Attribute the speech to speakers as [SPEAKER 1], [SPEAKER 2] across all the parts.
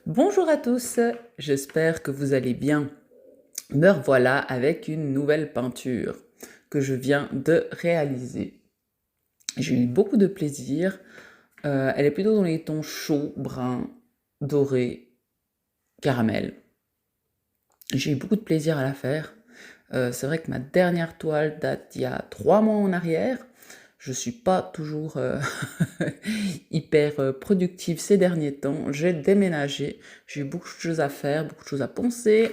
[SPEAKER 1] Bonjour à tous, j'espère que vous allez bien. Me revoilà avec une nouvelle peinture que je viens de réaliser. J'ai eu beaucoup de plaisir. Elle est plutôt dans les tons chauds, bruns, dorés, caramel. J'ai eu beaucoup de plaisir à la faire. C'est vrai que ma dernière toile date d'il y a 3 mois en arrière. Je suis pas toujours hyper productive ces derniers temps. J'ai déménagé, j'ai eu beaucoup de choses à faire, beaucoup de choses à penser,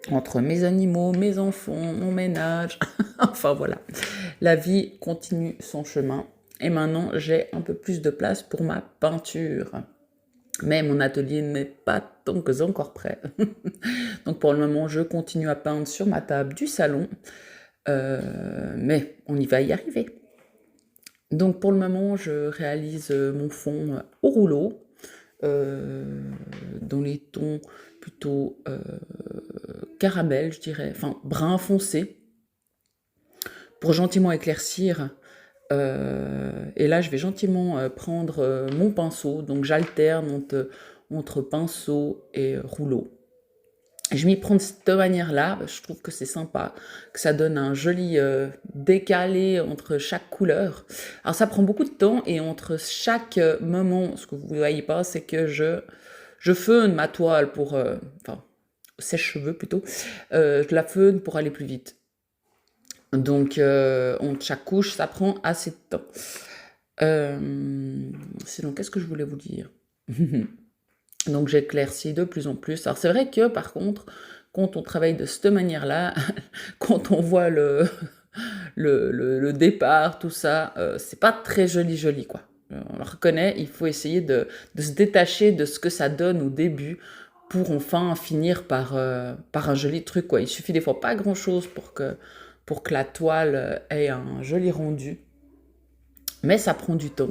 [SPEAKER 1] entre mes animaux, mes enfants, mon ménage. Enfin voilà, la vie continue son chemin. Et maintenant, j'ai un peu plus de place pour ma peinture. Mais mon atelier n'est pas tant que encore prêt. Donc pour le moment, je continue à peindre sur ma table du salon. Mais on y va y arriver. Donc pour le moment, je réalise mon fond au rouleau, dans les tons plutôt caramel, je dirais, enfin brun foncé, pour gentiment éclaircir. Et là, je vais gentiment prendre mon pinceau, donc j'alterne entre pinceau et rouleau. Je m'y prends de cette manière-là, je trouve que c'est sympa, que ça donne un joli décalé entre chaque couleur. Alors ça prend beaucoup de temps et entre chaque moment, ce que vous ne voyez pas, c'est que je feune ma toile pour, enfin, sèche-cheveux plutôt, je la feune pour aller plus vite. Donc entre chaque couche, ça prend assez de temps. Sinon, qu'est-ce que je voulais vous dire? Donc j'éclaircis de plus en plus. Alors c'est vrai que par contre, quand on travaille de cette manière-là, quand on voit le départ, tout ça, c'est pas très joli quoi. On le reconnaît, il faut essayer de se détacher de ce que ça donne au début pour enfin finir par un joli truc quoi. Il suffit des fois pas grand-chose pour que la toile ait un joli rendu. Mais ça prend du temps,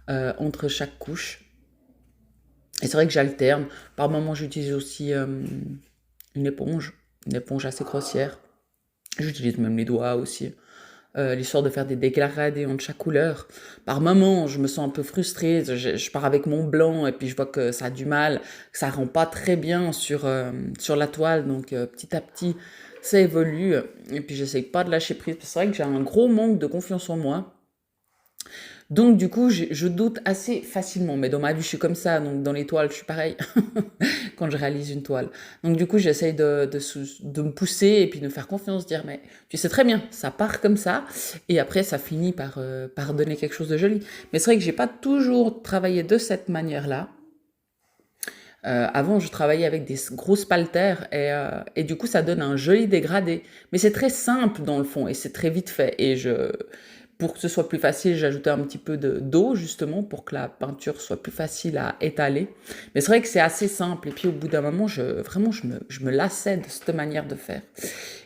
[SPEAKER 1] entre chaque couche. Et c'est vrai que j'alterne. Par moments, j'utilise aussi une éponge assez grossière. J'utilise même les doigts aussi. L'histoire de faire des dégradés entre chaque couleur. Par moments, je me sens un peu frustrée. Je pars avec mon blanc et puis je vois que ça a du mal, que ça rend pas très bien sur la toile. Donc petit à petit, ça évolue. Et puis j'essaye pas de lâcher prise. C'est vrai que j'ai un gros manque de confiance en moi. Donc du coup, je doute assez facilement, mais dans ma vie, je suis comme ça, donc dans les toiles, je suis pareil quand je réalise une toile. Donc du coup, j'essaye de me pousser et puis de me faire confiance, dire, mais tu sais très bien, ça part comme ça, et après, ça finit par donner quelque chose de joli. Mais c'est vrai que j'ai pas toujours travaillé de cette manière-là. Avant, je travaillais avec des grosses paltères et du coup, ça donne un joli dégradé. Mais c'est très simple dans le fond et c'est très vite fait. Pour que ce soit plus facile, j'ai ajouté un petit peu d'eau justement pour que la peinture soit plus facile à étaler. Mais c'est vrai que c'est assez simple. Et puis au bout d'un moment, vraiment, je me lassais de cette manière de faire.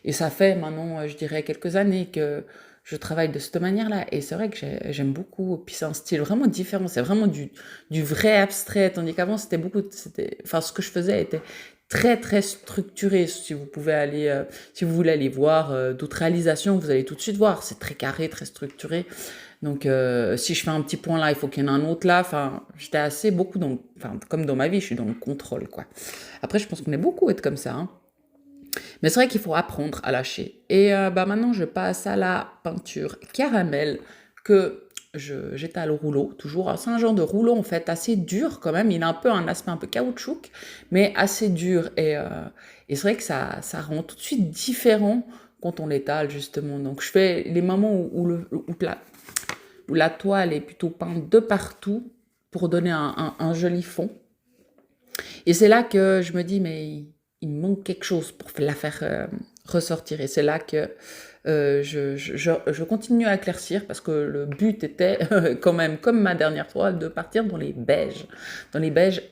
[SPEAKER 1] Et ça fait maintenant, je dirais, quelques années que je travaille de cette manière-là. Et c'est vrai que j'aime beaucoup. Puis c'est un style vraiment différent. C'est vraiment du vrai abstrait. Tandis qu'avant, enfin, ce que je faisais était très très structuré. Si vous pouvez aller, si vous voulez aller voir d'autres réalisations, vous allez tout de suite voir. C'est très carré, très structuré. Donc, si je fais un petit point là, il faut qu'il y en ait un autre là. Enfin, j'étais assez beaucoup enfin, comme dans ma vie, je suis dans le contrôle, quoi. Après, je pense qu'on est beaucoup à être comme ça, hein. Mais c'est vrai qu'il faut apprendre à lâcher. Et bah maintenant, je passe à la peinture caramel que j'étale au rouleau, toujours. C'est un genre de rouleau, en fait, assez dur quand même. Il a un peu un aspect un peu caoutchouc, mais assez dur. Et c'est vrai que ça rend tout de suite différent quand on l'étale, justement. Donc, je fais les moments où la toile est plutôt peinte de partout pour donner un joli fond. Et c'est là que je me dis, mais il me manque quelque chose pour la faire ressortir. Et c'est là que je continue à éclaircir parce que le but était quand même, comme ma dernière toile, de partir dans les beiges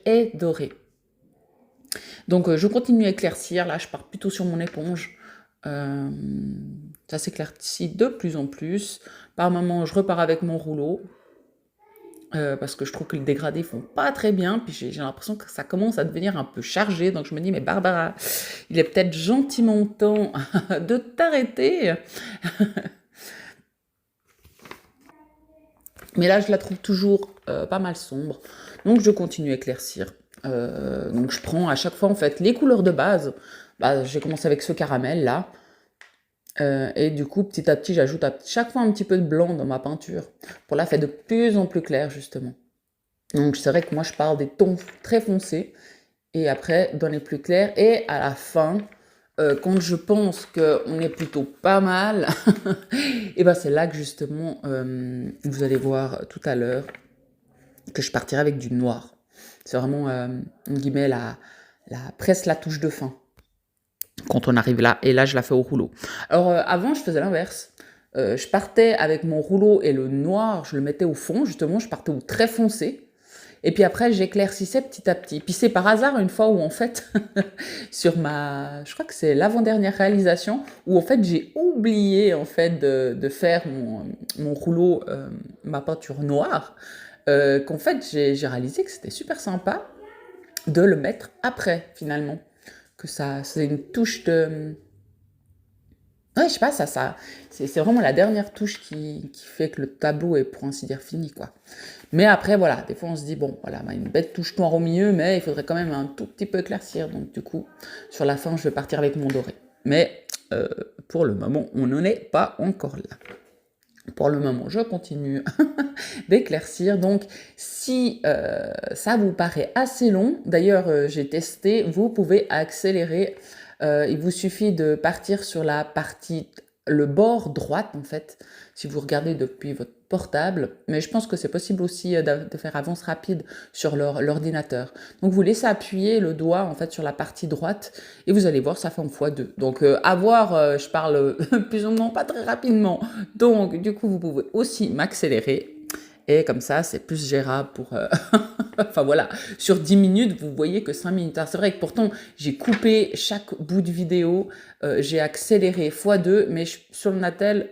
[SPEAKER 1] et dorés. Donc je continue à éclaircir. Là, je pars plutôt sur mon éponge. Ça s'éclaircit de plus en plus. Par moments, je repars avec mon rouleau. Parce que je trouve que les dégradés font pas très bien, puis j'ai l'impression que ça commence à devenir un peu chargé, donc je me dis, mais Barbara, il est peut-être gentiment temps de t'arrêter. Mais là, je la trouve toujours pas mal sombre, donc je continue à éclaircir. Donc je prends à chaque fois en fait les couleurs de base. Bah, j'ai commencé avec ce caramel là. Et du coup, petit à petit, j'ajoute à chaque fois un petit peu de blanc dans ma peinture pour la faire de plus en plus claire justement. Donc c'est vrai que moi je pars des tons très foncés et après dans les plus clairs et à la fin, quand je pense qu'on est plutôt pas mal, et ben c'est là que justement vous allez voir tout à l'heure que je partirai avec du noir. C'est vraiment, en guillemets, presque la touche de fin, quand on arrive là. Et là, je la fais au rouleau. Alors, avant, je faisais l'inverse. Je partais avec mon rouleau et le noir, je le mettais au fond, justement, je partais au très foncé. Et puis après, j'éclaircissais petit à petit. Puis c'est par hasard une fois où, en fait, je crois que c'est l'avant-dernière réalisation, où en fait, j'ai oublié, en fait, de faire mon rouleau, ma peinture noire. Qu'en fait, j'ai réalisé que c'était super sympa de le mettre après, finalement. Que ça, c'est une touche de... Ouais, je sais pas, c'est vraiment la dernière touche qui fait que le tableau est, pour ainsi dire, fini, quoi. Mais après, voilà, des fois, on se dit, bon, voilà, bah, une belle touche noire au milieu, mais il faudrait quand même un tout petit peu éclaircir. Donc, du coup, sur la fin, je vais partir avec mon doré. Mais, pour le moment, on n'en est pas encore là. Pour le moment, je continue d'éclaircir. Donc, si ça vous paraît assez long, d'ailleurs, j'ai testé, vous pouvez accélérer. Il vous suffit de partir sur la partie, le bord droite, en fait, si vous regardez depuis votre portable. Mais je pense que c'est possible aussi de faire avance rapide sur l'ordinateur. Donc, vous laissez appuyer le doigt, en fait, sur la partie droite et vous allez voir, ça fait en x2. Donc, à voir, je parle plus ou moins pas très rapidement. Donc, du coup, vous pouvez aussi m'accélérer. Et comme ça, c'est plus gérable pour... enfin voilà, sur 10 minutes, vous voyez que 5 minutes. Alors, c'est vrai que pourtant, j'ai coupé chaque bout de vidéo, j'ai accéléré x2, mais sur le Natel,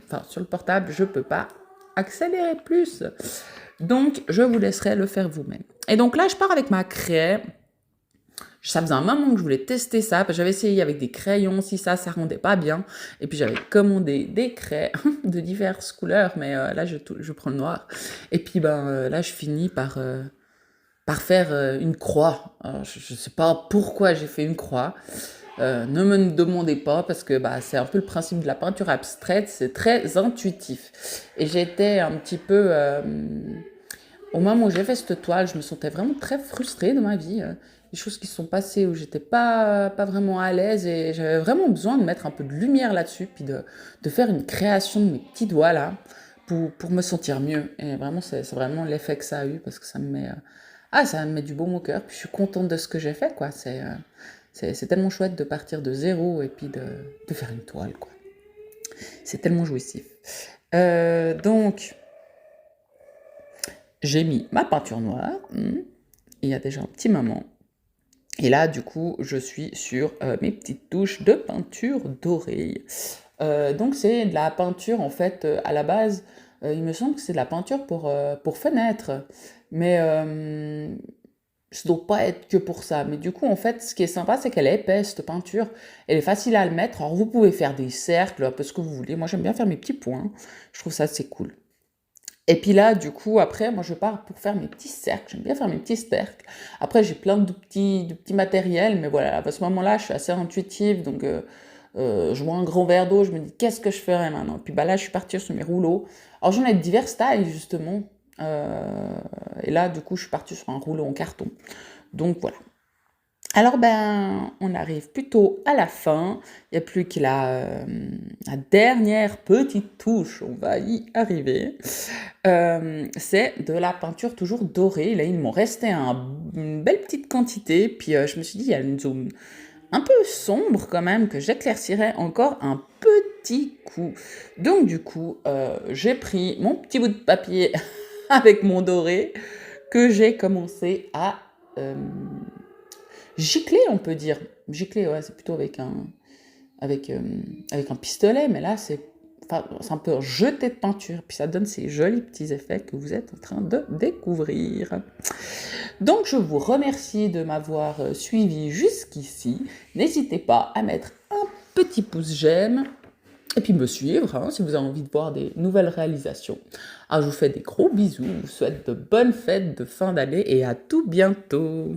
[SPEAKER 1] enfin sur le portable, je ne peux pas accélérer plus. Donc, je vous laisserai le faire vous-même. Et donc là, je pars avec ma craie. Ça faisait un moment que je voulais tester ça, parce que j'avais essayé avec des crayons, si ça rendait pas bien. Et puis j'avais commandé des craies de diverses couleurs, mais là je prends le noir. Et puis là je finis par faire une croix. Alors, je sais pas pourquoi j'ai fait une croix. Ne me demandez pas, parce que c'est un peu le principe de la peinture abstraite, c'est très intuitif. Et j'étais un petit peu... au moment où j'ai fait cette toile, je me sentais vraiment très frustrée de ma vie. Des choses qui se sont passées où j'étais pas vraiment à l'aise et j'avais vraiment besoin de mettre un peu de lumière là-dessus, puis de faire une création de mes petits doigts là pour me sentir mieux. Et vraiment, c'est vraiment l'effet que ça a eu, parce que ça me met du baume au cœur. Puis je suis contente de ce que j'ai fait, quoi. C'est tellement chouette de partir de zéro et puis de faire une toile, quoi. C'est tellement jouissif. Donc, j'ai mis ma peinture noire, il y a déjà un petit moment. Et là, du coup, je suis sur mes petites touches de peinture dorée. Donc, c'est de la peinture, en fait, à la base, il me semble que c'est de la peinture pour fenêtres. Mais ça ne doit pas être que pour ça. Mais du coup, en fait, ce qui est sympa, c'est qu'elle est épaisse, cette peinture. Elle est facile à le mettre. Alors, vous pouvez faire des cercles, un peu ce que vous voulez. Moi, j'aime bien faire mes petits points. Je trouve ça assez cool. Et puis là, du coup, après, moi, je pars pour faire mes petits cercles. J'aime bien faire mes petits cercles. Après, j'ai plein de petits matériels, mais voilà, à ce moment-là, je suis assez intuitive, donc je vois un grand verre d'eau, je me dis, qu'est-ce que je ferais maintenant? Puis là, je suis partie sur mes rouleaux. Alors, j'en ai de diverses tailles, justement. Et là, du coup, je suis partie sur un rouleau en carton. Donc, voilà. Alors, on arrive plutôt à la fin. Il n'y a plus que la dernière petite touche. On va y arriver. C'est de la peinture toujours dorée. Là, il m'en restait une belle petite quantité. Puis, je me suis dit, il y a une zone un peu sombre quand même que j'éclaircirais encore un petit coup. Donc, du coup, j'ai pris mon petit bout de papier avec mon doré que j'ai commencé à... gicler, on peut dire. Gicler, ouais, c'est plutôt avec un pistolet, mais là, c'est un peu jeté de peinture, puis ça donne ces jolis petits effets que vous êtes en train de découvrir. Donc, je vous remercie de m'avoir suivi jusqu'ici. N'hésitez pas à mettre un petit pouce j'aime, et puis me suivre, si vous avez envie de voir des nouvelles réalisations. Alors, je vous fais des gros bisous, je vous souhaite de bonnes fêtes de fin d'année, et à tout bientôt.